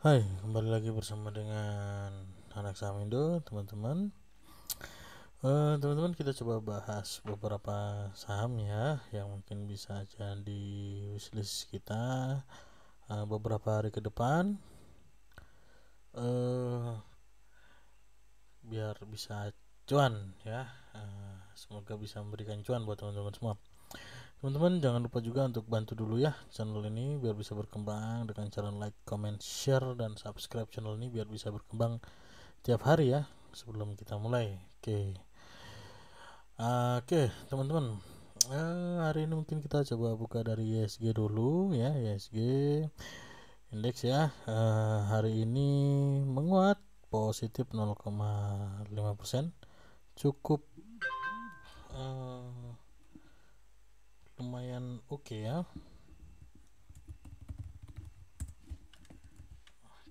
Hai, kembali lagi bersama dengan anak saham Indo, teman-teman. Teman-teman, kita coba bahas beberapa saham ya, yang mungkin bisa jadi wishlist kita beberapa hari ke depan, eh biar bisa cuan ya. Semoga bisa memberikan cuan buat teman-teman semua. Teman-teman jangan lupa juga untuk bantu dulu ya channel ini biar bisa berkembang dengan cara like, comment, share, dan subscribe channel ini biar bisa berkembang tiap hari ya sebelum kita mulai. Oke, teman-teman. Hari ini mungkin kita coba buka dari ISG dulu ya, ISG indeks ya. Hari ini menguat positif 0,5%, cukup eh, lumayan oke ya,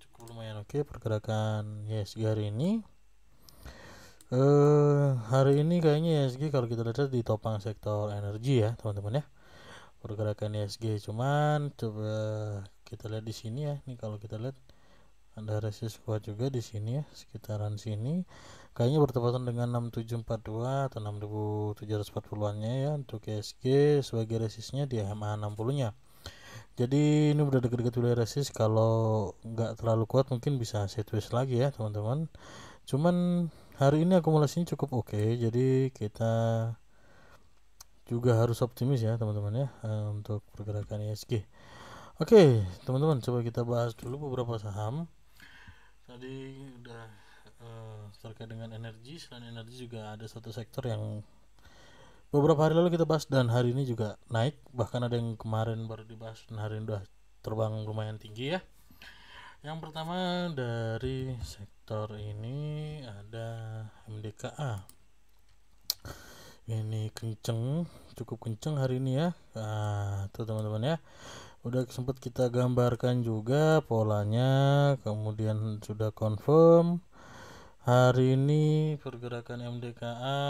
cukup lumayan oke pergerakan ISG hari ini. Hari ini kayaknya ISG kalau kita lihat ditopang sektor energi ya, teman-teman ya. Pergerakan ISG cuman coba kita lihat di sini ya. Nih kalau kita lihat ada resist kuat juga di sini ya, sekitaran sini. Kayaknya bertepatan dengan 6742 atau 6740-annya ya untuk ISG sebagai resistnya di EMA 60-nya. Jadi ini udah deket-deket wilayah resist, kalau nggak terlalu kuat mungkin bisa sideways lagi ya teman-teman. Cuman hari ini akumulasinya cukup oke, jadi kita juga harus optimis ya teman-teman ya untuk pergerakan ISG. Oke, teman-teman coba kita bahas dulu beberapa saham. Tadi udah terkait dengan energi. Selain energi juga ada satu sektor yang beberapa hari lalu kita bahas dan hari ini juga naik, bahkan ada yang kemarin baru dibahas dan hari ini udah terbang lumayan tinggi ya. Yang pertama dari sektor ini ada MDKA. Ini kenceng, cukup kenceng hari ini ya. Tuh teman-teman ya, udah sempat kita gambarkan juga polanya, kemudian sudah confirm. Hari ini pergerakan MDKA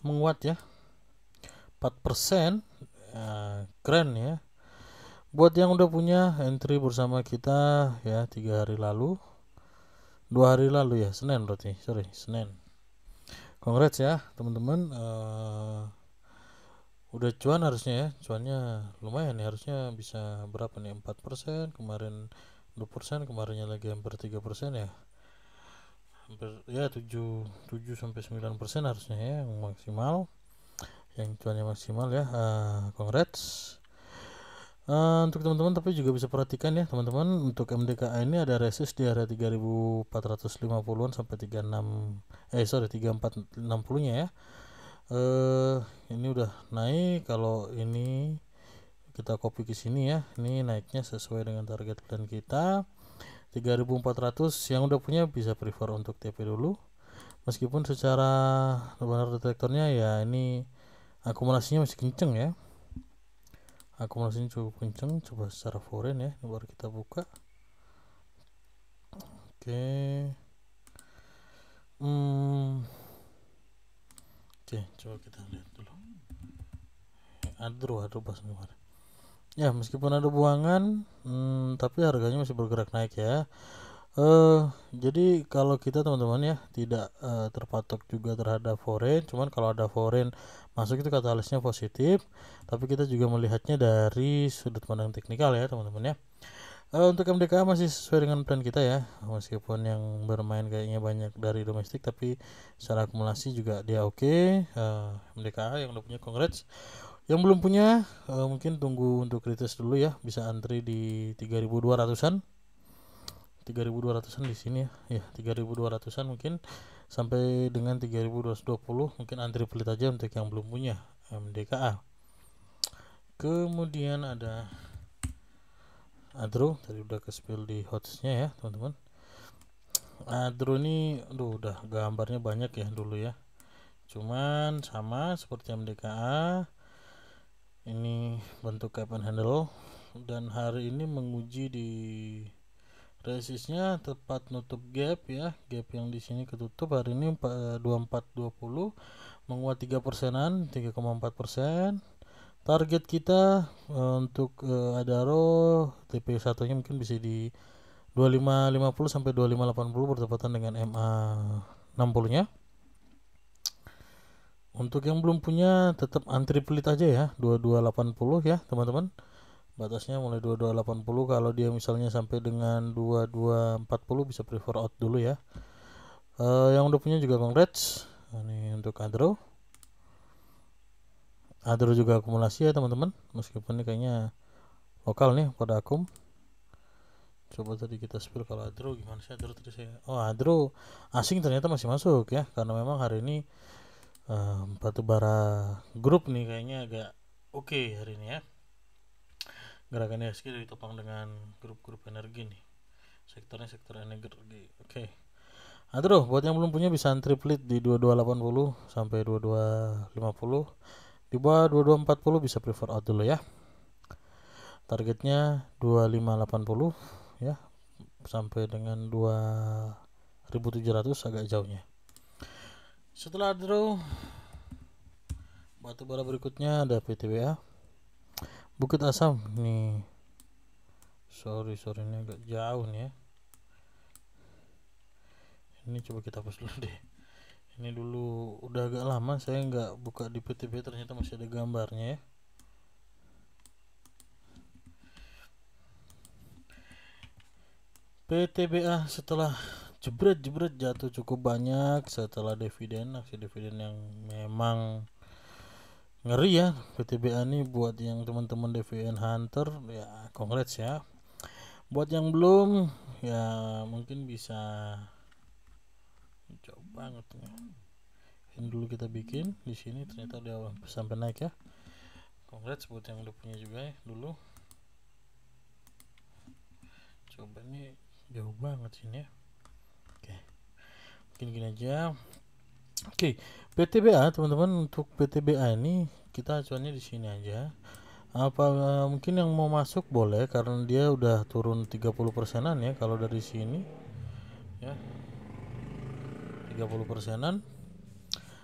menguat ya, 4%. Keren ya buat yang udah punya entry bersama kita ya 3 hari lalu, 2 hari lalu ya, Senin berarti, sorry Senin. Congrats ya teman-teman, udah cuan harusnya ya, cuannya lumayan ya, harusnya bisa berapa nih, 4%, kemarin 2%, kemarinnya lagi hampir 3% ya, hampir ya 7 sampai 9% harusnya ya yang maksimal, yang cuannya maksimal ya. Congrats. Untuk teman-teman tapi juga bisa perhatikan ya teman-teman, untuk MDKA ini ada resist di area 3450-an sampai 3460-nya ya. Ini udah naik, kalau ini kita copy ke sini ya, ini naiknya sesuai dengan target plan kita 3400. Yang udah punya bisa prefer untuk TP dulu, meskipun secara benar detektornya ya ini akumulasinya masih kenceng ya, akumulasinya cukup kenceng. Coba secara foreign ya, baru kita buka. Oke. Oke, coba kita lihat dulu. Aduh pas kemarin. Ya, meskipun ada buangan, tapi harganya masih bergerak naik ya. Jadi kalau kita teman-teman ya tidak terpatok juga terhadap foreign, cuman kalau ada foreign masuk itu katalisnya positif, tapi kita juga melihatnya dari sudut pandang teknikal ya teman-teman ya. Untuk MDKA masih sesuai dengan plan kita ya, meskipun yang bermain kayaknya banyak dari domestik, tapi secara akumulasi juga dia oke. MDKA yang udah punya congrats, yang belum punya mungkin tunggu untuk retest dulu ya, bisa antri di 3200-an, 3200-an di sini ya, 3200-an mungkin sampai dengan 3220, mungkin antri pelit aja untuk yang belum punya MDKA. Kemudian ada Adro, tadi udah ke spill di hotsnya ya teman-teman. Adro ini udah gambarnya banyak ya dulu ya, cuman sama seperti MDKA, ini bentuk cap and handle, dan hari ini menguji di resistnya tepat nutup gap ya, gap yang di sini ketutup hari ini 2420, menguat 3%-an, 3,4%. Target kita untuk Adaro TP1 nya mungkin bisa di 2550 sampai 2580 bertepatan dengan MA 60 nya. Untuk yang belum punya tetap antri pelit aja ya, 2280 ya teman-teman. Batasnya mulai 2280. Kalau dia misalnya sampai dengan 2240 bisa prefer out dulu ya. Yang udah punya juga congrats. Ini untuk Adro juga akumulasi ya teman-teman, meskipun ini kayaknya lokal nih pada akum. Coba tadi kita spill kalau Adro gimana sih Adro tadi saya. Oh, Adro asing ternyata masih masuk ya, karena memang hari ini batubara grup nih kayaknya agak oke hari ini ya. Gerakan IHSG ditopang dengan grup-grup energi nih. Sektornya sektor energi. Oke. Adro buat yang belum punya bisa antri pelit di 2280 sampai 2250. Di bawah 2240 bisa prefer out dulu ya. Targetnya 2580 ya, sampai dengan 2700 agak jauhnya. Setelah Adro, batubara berikutnya ada PTBA Bukit Asam nih. Sorry ini agak jauh nih ya. Ini coba kita hapus dulu deh. Ini dulu udah agak lama saya nggak buka di PTBA, ternyata masih ada gambarnya ya. PTBA setelah jebret jatuh cukup banyak setelah dividen, aksi dividen yang memang ngeri ya. PTBA ini buat yang teman-teman dividen hunter ya congrats ya. Buat yang belum ya mungkin bisa coba banget ya. Ini dulu kita bikin di sini ternyata udah sampai naik ya. Congrats buat yang udah punya juga ya dulu. Coba ini jauh banget sini ya. Oke. Mungkin gini aja. Oke, PTBA teman-teman, untuk PTBA ini kita acuannya di sini aja. Apa mungkin yang mau masuk boleh karena dia udah turun 30%-an ya kalau dari sini ya. 30%-an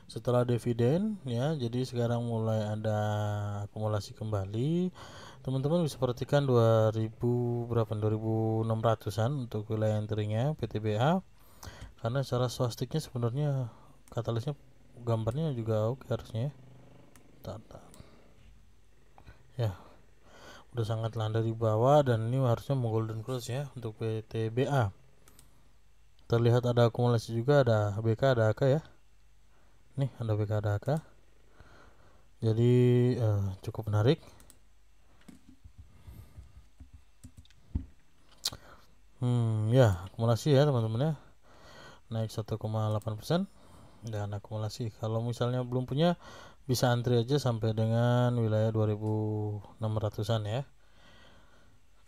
setelah dividen ya. Jadi sekarang mulai ada akumulasi kembali. Teman-teman bisa perhatikan 2000 berapa 2600-an untuk wilayah entry-nya PTBA. Karena secara swastiknya sebenarnya katalisnya gambarnya juga oke harusnya ya. Ya udah sangat landai di bawah dan ini harusnya mau golden cross ya untuk PTBA. Terlihat ada akumulasi juga, ada BK ada AK ya. Nih ada BK ada AK. Jadi cukup menarik. Ya akumulasi ya teman-teman ya, naik 1,8% dan akumulasi. Kalau misalnya belum punya bisa antri aja sampai dengan wilayah 2600-an ya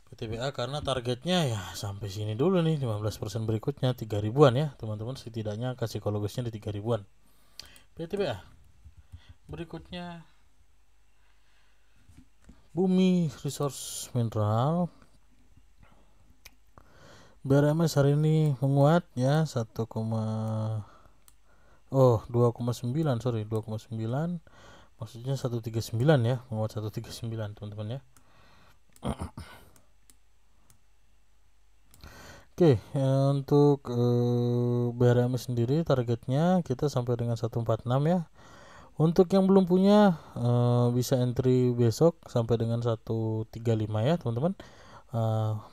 PTBA, karena targetnya ya sampai sini dulu nih. 15% berikutnya 3000-an ya teman-teman, setidaknya kasih psikologisnya di 3000-an PTBA. Berikutnya Bumi Resource Mineral. BRMS hari ini menguat ya 2,9 maksudnya 139 ya, menguat 139 teman-teman ya. Oke, untuk BRMS sendiri targetnya kita sampai dengan 146 ya. Untuk yang belum punya bisa entry besok sampai dengan 135 ya teman-teman.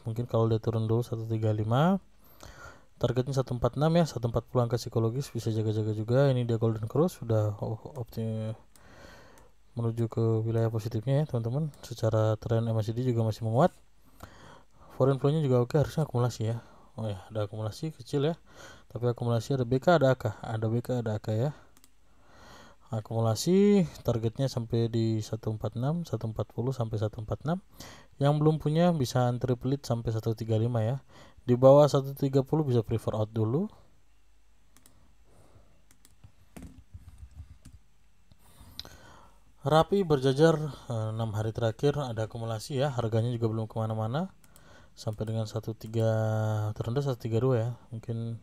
Mungkin kalau dia turun dulu 135, targetnya 146 ya, 140 angka psikologis bisa jaga-jaga juga. Ini dia golden cross sudah menuju ke wilayah positifnya ya teman-teman. Secara tren MACD juga masih menguat. Foreign flow nya juga oke, harusnya akumulasi ya. Oh ya, ada akumulasi kecil ya, tapi akumulasi ada BK ada AK, ada BK ada AK ya. Akumulasi targetnya sampai di 146, 140 sampai 146. Yang belum punya bisa antri pelit sampai 135 ya. Di bawah 130 bisa prefer out dulu. Rapi berjajar 6 hari terakhir ada akumulasi ya, harganya juga belum kemana-mana sampai dengan 13 terendah 132 ya. Mungkin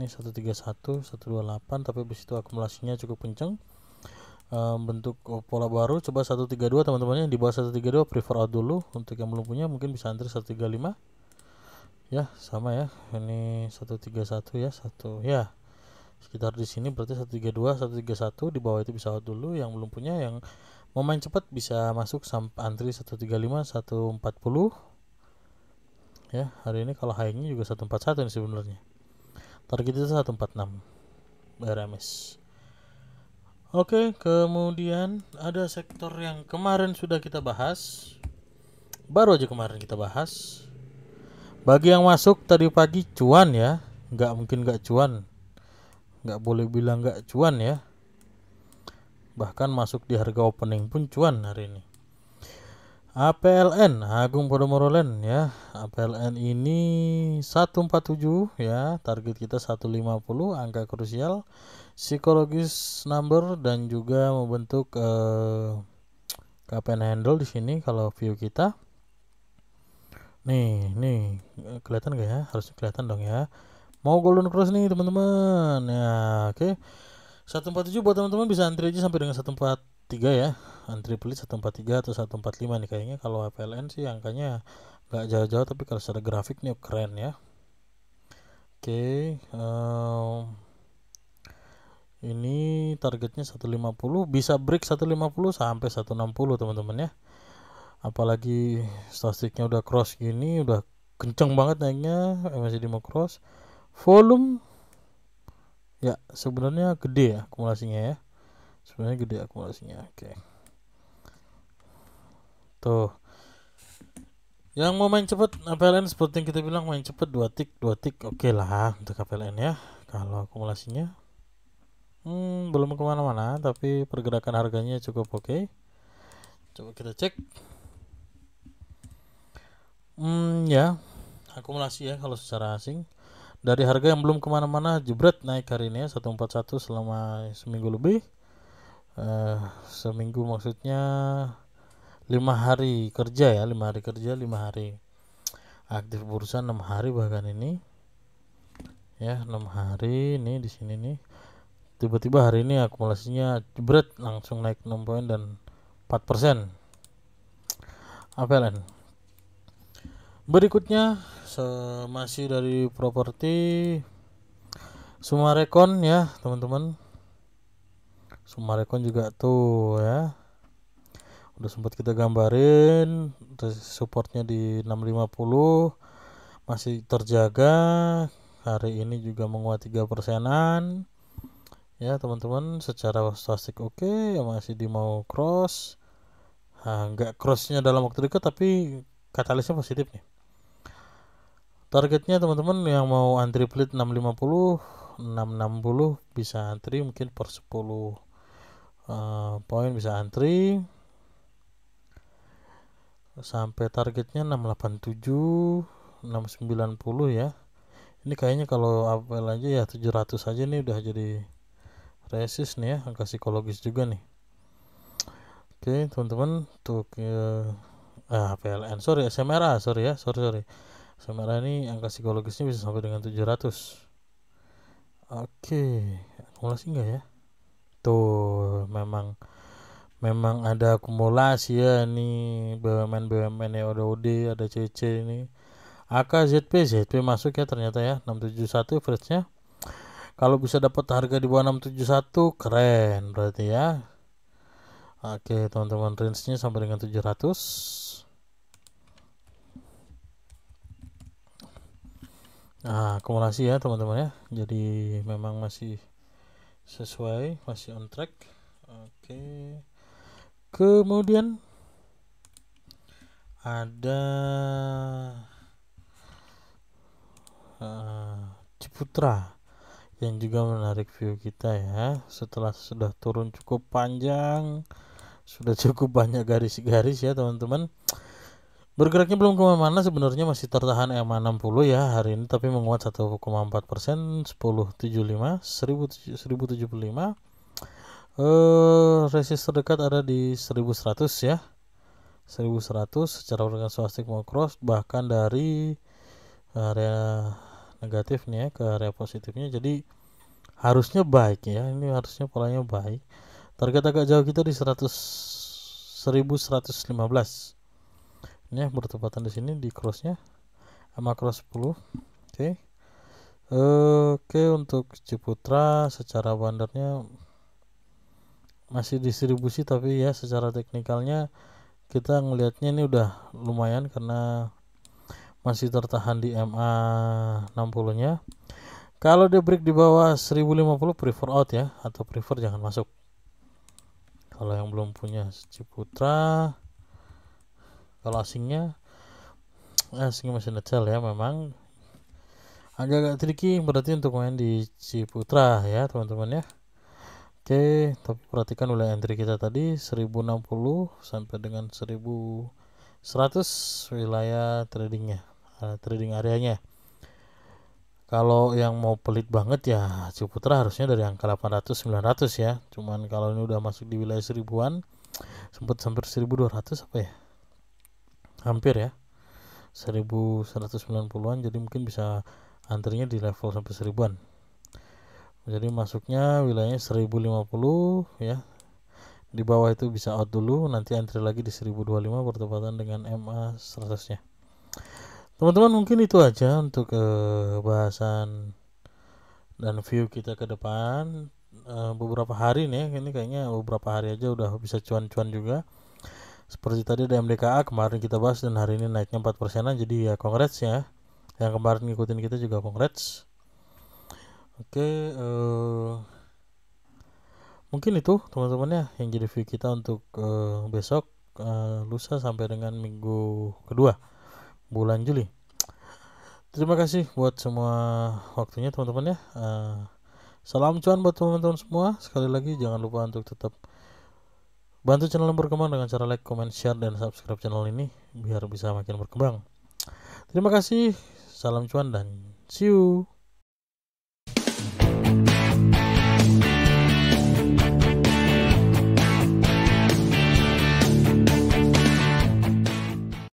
ini 131 128, tapi habis itu akumulasinya cukup kencang. bentuk pola baru. Coba 132 teman-teman, yang di bawah 132 prefer out dulu. Untuk yang belum punya mungkin bisa antri 135 ya, sama ya, ini 131 ya, satu ya sekitar di sini, berarti 132 131 di bawah itu bisa out dulu. Yang belum punya, yang mau main cepat bisa masuk sampai antri 135 140 ya. Hari ini kalau high-nya juga 141 nih sebenarnya, target itu 146 BRMS. Oke, kemudian ada sektor yang kemarin sudah kita bahas, baru aja kemarin kita bahas. Bagi yang masuk tadi pagi cuan ya, nggak mungkin nggak cuan, nggak boleh bilang nggak cuan ya. Bahkan masuk di harga opening pun cuan hari ini. APLN, Agung Podomoro Land ya. APLN ini 147 ya, target kita 150, angka krusial, psikologis number, dan juga membentuk KPN handle di sini kalau view kita. Nih, kelihatan gak ya? Harusnya kelihatan dong ya. Mau golden cross nih teman-teman. Ya, oke. 147 buat teman-teman bisa antri aja sampai dengan 143 ya. Antri pelit 143 atau 145 nih kayaknya. Kalau APLN sih angkanya nggak jauh-jauh, tapi kalau secara grafik nih keren ya. Oke, ini targetnya 150, bisa break 150 sampai 160 teman-teman ya. Apalagi statistiknya udah cross gini, udah kenceng banget naiknya, masih di mau cross. Volume ya sebenarnya gede ya akumulasinya ya. Sebenarnya gede akumulasinya. Oke. Tuh. Yang mau main cepet APLN seperti yang kita bilang, main cepet 2 tik oke lah untuk APLN ya. Kalau akumulasinya belum kemana-mana, tapi pergerakan harganya cukup oke. Coba kita cek. Ya akumulasi ya kalau secara asing, dari harga yang belum kemana-mana jebret naik hari ini ya, 141 selama seminggu lebih. Seminggu maksudnya 5 hari kerja ya, 5 hari kerja, 5 hari aktif bursa, 6 hari bahkan ini ya, 6 hari ini di sini nih. Tiba-tiba hari ini akumulasinya jebret langsung naik 6 poin dan 4% APLN. Berikutnya masih dari properti Sumarekon ya teman-teman. Sumarekon juga tuh ya, udah sempat kita gambarin, supportnya di 650 masih terjaga. Hari ini juga menguat 3%an ya teman-teman. Secara statistik oke ya, masih di mau cross. Nggak crossnya dalam waktu dekat, tapi katalisnya positif nih. Targetnya teman-teman yang mau antri pelit 650 660 bisa antri, mungkin per 10 poin bisa antri sampai targetnya 687 690 ya. Ini kayaknya kalau apel aja ya 700 aja nih udah jadi resist nih ya, angka psikologis juga nih. Oke teman-teman, untuk PLN SMRA sorry SMRA ini angka psikologisnya bisa sampai dengan 700. Oke, akumulasi enggak ya? Tuh memang ada akumulasi ya nih, BUMN ya, OD ada CC ini. ZP masuk ya ternyata ya, 671 average-nya. Kalau bisa dapat harga di bawah 671 keren berarti ya. Oke teman-teman, range-nya sampai dengan 700. Akumulasi ya teman-teman ya. Jadi memang masih sesuai, masih on track. Oke. Kemudian ada Ciputra yang juga menarik view kita ya. Setelah sudah turun cukup panjang, sudah cukup banyak garis-garis ya teman-teman. Bergeraknya belum kemana-mana sebenarnya, masih tertahan EMA 60 ya hari ini, tapi menguat 1,4%, 1075 1075. Resist terdekat ada di 1100 ya, 1100 secara organ swastik mau cross, bahkan dari area negatif nih ya ke area positifnya. Jadi harusnya baik ya, ini harusnya polanya baik. Target agak jauh kita di 1115. Ini ya, bertepatan di sini di crossnya sama cross 10. Oke. Oke, untuk Ciputra secara bandarnya masih distribusi, tapi ya secara teknikalnya kita ngelihatnya ini udah lumayan karena masih tertahan di MA 60 nya. Kalau dia break di bawah 1050 prefer out ya, atau prefer jangan masuk. Kalau yang belum punya Ciputra, kalau asingnya masih net-sell ya, memang agak-agak tricky berarti untuk main di Ciputra ya teman-teman ya. Oke, tapi perhatikan wilayah entry kita tadi 1060 sampai dengan 1100 wilayah tradingnya, trading areanya. Kalau yang mau pelit banget ya Ciputra harusnya dari angka 800 900 ya. Cuman kalau ini udah masuk di wilayah 1000-an, sempat hampir 1200 apa ya? Hampir ya. 1190-an, jadi mungkin bisa antrinya di level sampai 1000-an. Jadi masuknya wilayahnya 1050 ya. Di bawah itu bisa out dulu, nanti antri lagi di 1025 bertepatan dengan MA 100-nya. Teman-teman, mungkin itu aja untuk bahasan dan view kita ke depan. Beberapa hari nih, ini kayaknya beberapa hari aja udah bisa cuan-cuan juga. Seperti tadi ada MDKA kemarin kita bahas dan hari ini naiknya 4%, jadi ya congrats ya. Yang kemarin ngikutin kita juga congrats. Oke, mungkin itu teman-teman ya yang jadi view kita untuk besok, lusa sampai dengan minggu kedua bulan Juli. Terima kasih buat semua waktunya teman-teman ya. Salam cuan buat teman-teman semua. Sekali lagi jangan lupa untuk tetap bantu channel yang berkembang dengan cara like, comment, share, dan subscribe channel ini biar bisa makin berkembang. Terima kasih, salam cuan dan see you.